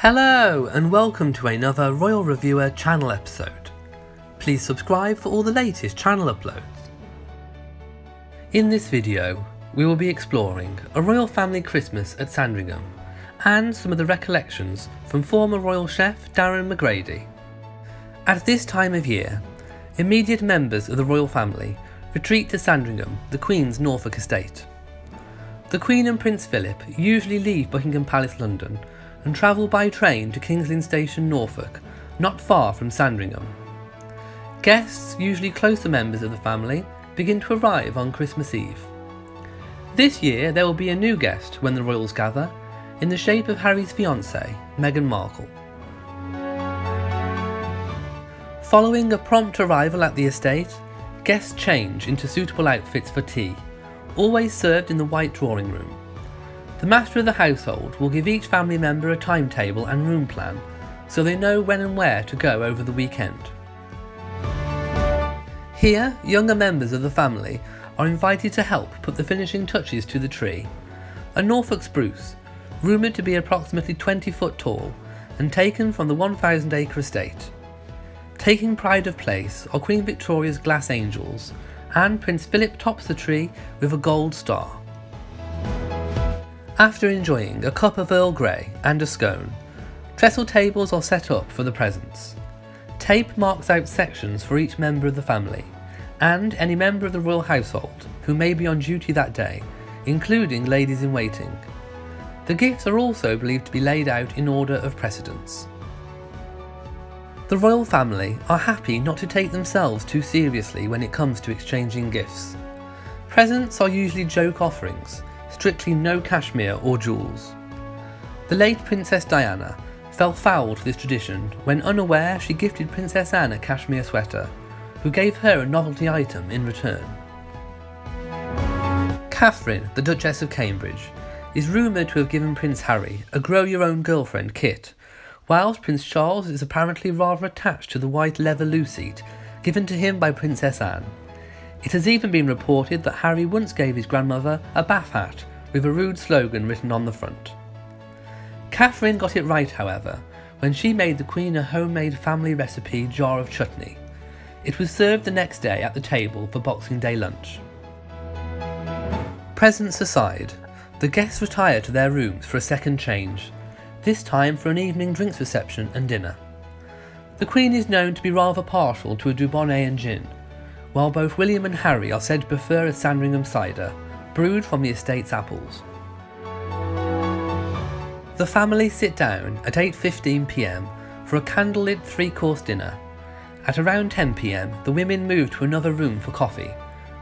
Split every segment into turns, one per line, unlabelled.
Hello and welcome to another Royal Reviewer channel episode. Please subscribe for all the latest channel uploads. In this video, we will be exploring a royal family Christmas at Sandringham and some of the recollections from former royal chef Darren McGrady. At this time of year, immediate members of the royal family retreat to Sandringham, the Queen's Norfolk estate. The Queen and Prince Philip usually leave Buckingham Palace, London, and travel by train to King's Lynn Station, Norfolk, not far from Sandringham. Guests, usually closer members of the family, begin to arrive on Christmas Eve. This year there will be a new guest when the royals gather, in the shape of Harry's fiancée, Meghan Markle. Following a prompt arrival at the estate, guests change into suitable outfits for tea, always served in the white drawing room. The master of the household will give each family member a timetable and room plan, so they know when and where to go over the weekend. Here, younger members of the family are invited to help put the finishing touches to the tree, a Norfolk spruce, rumoured to be approximately 20 foot tall and taken from the 1,000-acre estate. Taking pride of place are Queen Victoria's glass angels, and Prince Philip tops the tree with a gold star. After enjoying a cup of Earl Grey and a scone, trestle tables are set up for the presents. Tape marks out sections for each member of the family, and any member of the royal household who may be on duty that day, including ladies-in-waiting. The gifts are also believed to be laid out in order of precedence. The royal family are happy not to take themselves too seriously when it comes to exchanging gifts. Presents are usually joke offerings, strictly no cashmere or jewels. The late Princess Diana fell foul to this tradition when unaware she gifted Princess Anne a cashmere sweater, who gave her a novelty item in return. Catherine, the Duchess of Cambridge, is rumoured to have given Prince Harry a grow-your-own-girlfriend kit, whilst Prince Charles is apparently rather attached to the white leather loo seat given to him by Princess Anne. It has even been reported that Harry once gave his grandmother a bath hat with a rude slogan written on the front. Catherine got it right, however, when she made the Queen a homemade family recipe jar of chutney. It was served the next day at the table for Boxing Day lunch. Presents aside, the guests retire to their rooms for a second change, this time for an evening drinks reception and dinner. The Queen is known to be rather partial to a Dubonnet and gin, while both William and Harry are said to prefer a Sandringham cider, brewed from the estate's apples. The family sit down at 8:15 p.m. for a candlelit three-course dinner. At around 10 p.m, the women move to another room for coffee,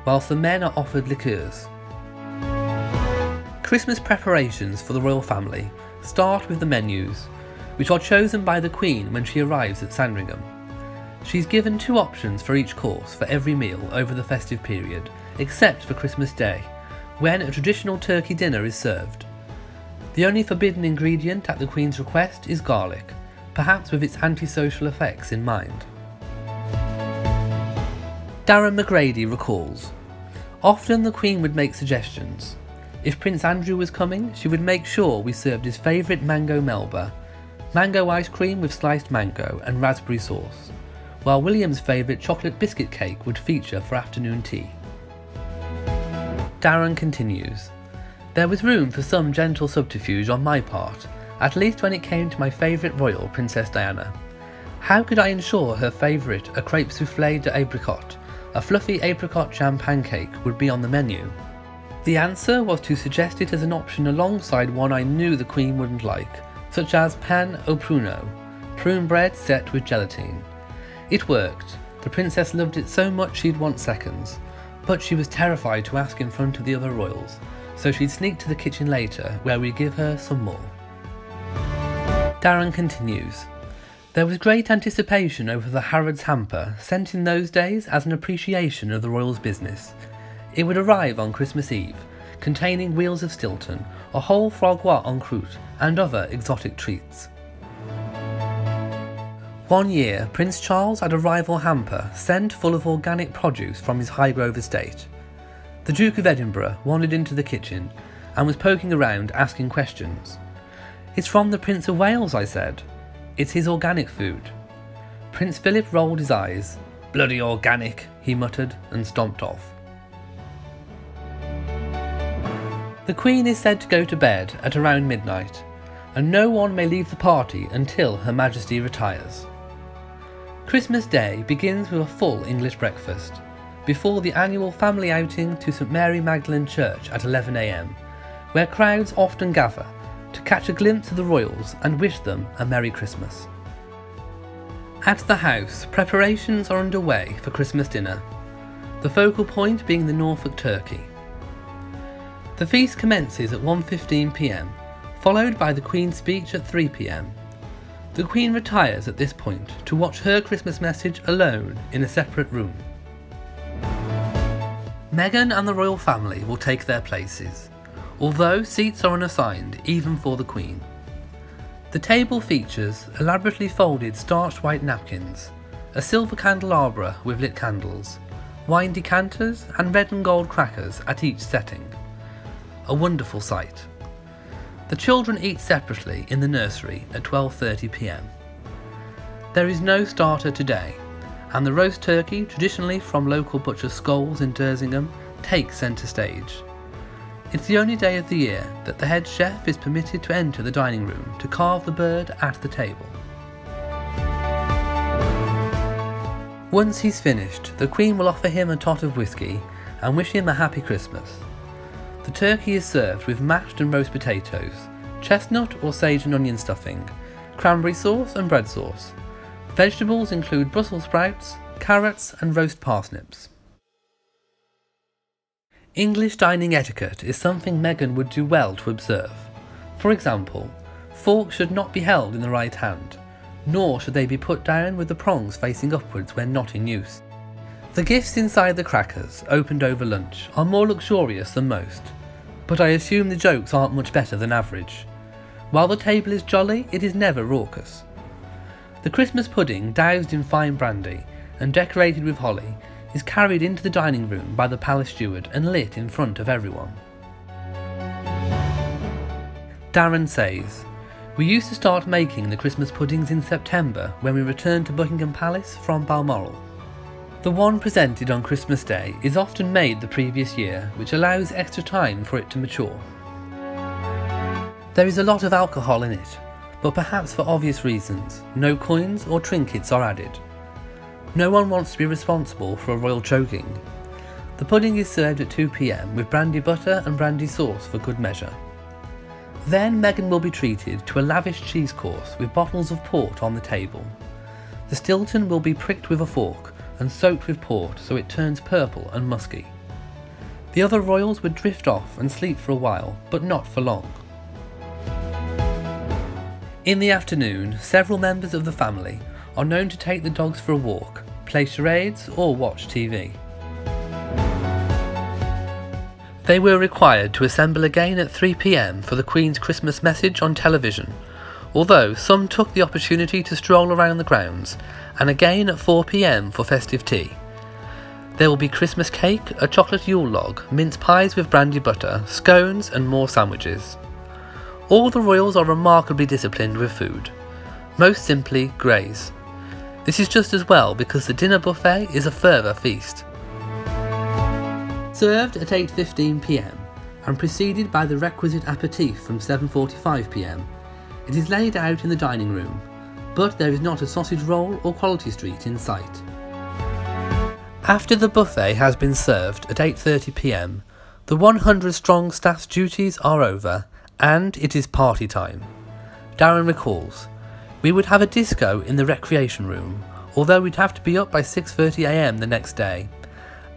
whilst the men are offered liqueurs. Christmas preparations for the royal family start with the menus, which are chosen by the Queen when she arrives at Sandringham. She's given two options for each course for every meal over the festive period, except for Christmas Day, when a traditional turkey dinner is served. The only forbidden ingredient at the Queen's request is garlic, perhaps with its antisocial effects in mind. Darren McGrady recalls, "Often the Queen would make suggestions. If Prince Andrew was coming, she would make sure we served his favourite mango melba, mango ice cream with sliced mango and raspberry sauce, while William's favourite chocolate biscuit cake would feature for afternoon tea." Darren continues, "There was room for some gentle subterfuge on my part, at least when it came to my favourite royal, Princess Diana. How could I ensure her favourite, a crepe soufflé d'apricot, a fluffy apricot jam pancake, would be on the menu? The answer was to suggest it as an option alongside one I knew the Queen wouldn't like, such as pan au pruneau, prune bread set with gelatine. It worked. The princess loved it so much she'd want seconds, but she was terrified to ask in front of the other royals, so she'd sneak to the kitchen later where we'd give her some more." Darren continues, "There was great anticipation over the Harrods hamper, sent in those days as an appreciation of the royals' business. It would arrive on Christmas Eve, containing wheels of Stilton, a whole frogois en croûte, and other exotic treats. One year, Prince Charles had a rival hamper sent full of organic produce from his Highgrove estate. The Duke of Edinburgh wandered into the kitchen and was poking around asking questions. "It's from the Prince of Wales," I said. "It's his organic food." Prince Philip rolled his eyes. "Bloody organic," he muttered and stomped off. The Queen is said to go to bed at around midnight, and no one may leave the party until Her Majesty retires. Christmas Day begins with a full English breakfast, before the annual family outing to St Mary Magdalene Church at 11 AM, where crowds often gather to catch a glimpse of the royals and wish them a Merry Christmas. At the house, preparations are underway for Christmas dinner, the focal point being the Norfolk turkey. The feast commences at 1:15 PM, followed by the Queen's speech at 3 PM. The Queen retires at this point to watch her Christmas message alone in a separate room. Meghan and the royal family will take their places, although seats are unassigned even for the Queen. The table features elaborately folded starched white napkins, a silver candelabra with lit candles, wine decanters and red and gold crackers at each setting. A wonderful sight. The children eat separately in the nursery at 12:30 PM. There is no starter today, and the roast turkey, traditionally from local butcher Scholes in Sandringham, takes centre stage. It's the only day of the year that the head chef is permitted to enter the dining room to carve the bird at the table. Once he's finished, the Queen will offer him a tot of whiskey and wish him a happy Christmas. The turkey is served with mashed and roast potatoes, chestnut or sage and onion stuffing, cranberry sauce and bread sauce. Vegetables include Brussels sprouts, carrots and roast parsnips. English dining etiquette is something Meghan would do well to observe. For example, forks should not be held in the right hand, nor should they be put down with the prongs facing upwards when not in use. The gifts inside the crackers, opened over lunch, are more luxurious than most, but I assume the jokes aren't much better than average. While the table is jolly, it is never raucous. The Christmas pudding, doused in fine brandy and decorated with holly, is carried into the dining room by the palace steward and lit in front of everyone. Darren says, "We used to start making the Christmas puddings in September when we returned to Buckingham Palace from Balmoral. The one presented on Christmas Day is often made the previous year, which allows extra time for it to mature. There is a lot of alcohol in it, but perhaps for obvious reasons, no coins or trinkets are added. No one wants to be responsible for a royal choking. The pudding is served at 2 PM with brandy butter and brandy sauce for good measure. Then Meghan will be treated to a lavish cheese course with bottles of port on the table. The Stilton will be pricked with a fork and soaked with port so it turns purple and musky. The other royals would drift off and sleep for a while, but not for long. In the afternoon, several members of the family are known to take the dogs for a walk, play charades or watch TV. They were required to assemble again at 3 PM for the Queen's Christmas message on television, although some took the opportunity to stroll around the grounds, and again at 4 PM for festive tea. There will be Christmas cake, a chocolate Yule log, mince pies with brandy butter, scones and more sandwiches. All the royals are remarkably disciplined with food. Most simply, graze. This is just as well because the dinner buffet is a further feast. Served at 8:15 PM and preceded by the requisite aperitif from 7:45 PM, it is laid out in the dining room, but there is not a sausage roll or quality street in sight. After the buffet has been served at 8:30 PM, the 100-strong staff's duties are over and it is party time. Darren recalls, "We would have a disco in the recreation room, although we'd have to be up by 6:30 AM the next day.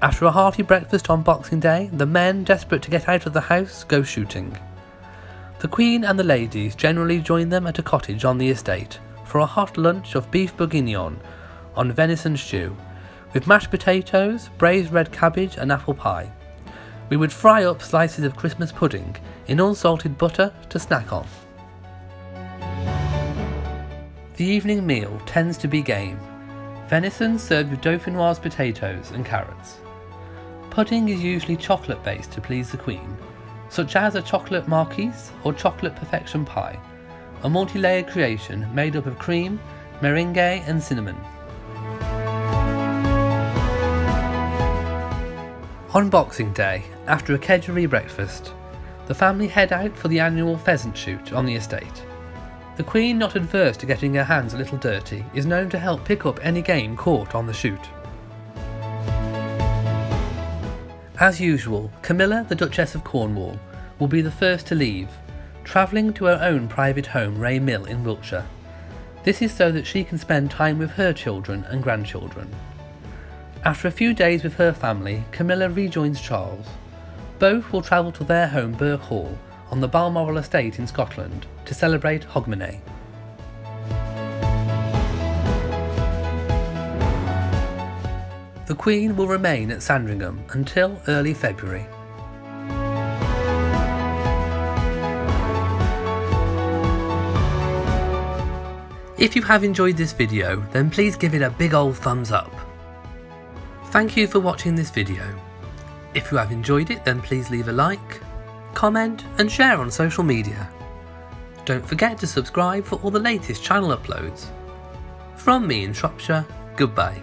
After a hearty breakfast on Boxing Day, the men, desperate to get out of the house, go shooting. The Queen and the ladies generally join them at a cottage on the estate for a hot lunch of beef bourguignon on venison stew, with mashed potatoes, braised red cabbage and apple pie. We would fry up slices of Christmas pudding in unsalted butter to snack on." The evening meal tends to be game. Venison served with dauphinoise potatoes and carrots. Pudding is usually chocolate based to please the Queen, such as a chocolate marquise or chocolate perfection pie, a multi-layered creation made up of cream, meringue and cinnamon. On Boxing Day, after a kedgeree breakfast, the family head out for the annual pheasant shoot on the estate. The Queen, not adverse to getting her hands a little dirty, is known to help pick up any game caught on the shoot. As usual, Camilla, the Duchess of Cornwall, will be the first to leave, travelling to her own private home, Ray Mill in Wiltshire. This is so that she can spend time with her children and grandchildren. After a few days with her family, Camilla rejoins Charles. Both will travel to their home Burke Hall on the Balmoral estate in Scotland to celebrate Hogmanay. The Queen will remain at Sandringham until early February. If you have enjoyed this video, then please give it a big old thumbs up. Thank you for watching this video. If you have enjoyed it, then please leave a like, comment and share on social media. Don't forget to subscribe for all the latest channel uploads. From me in Shropshire, goodbye.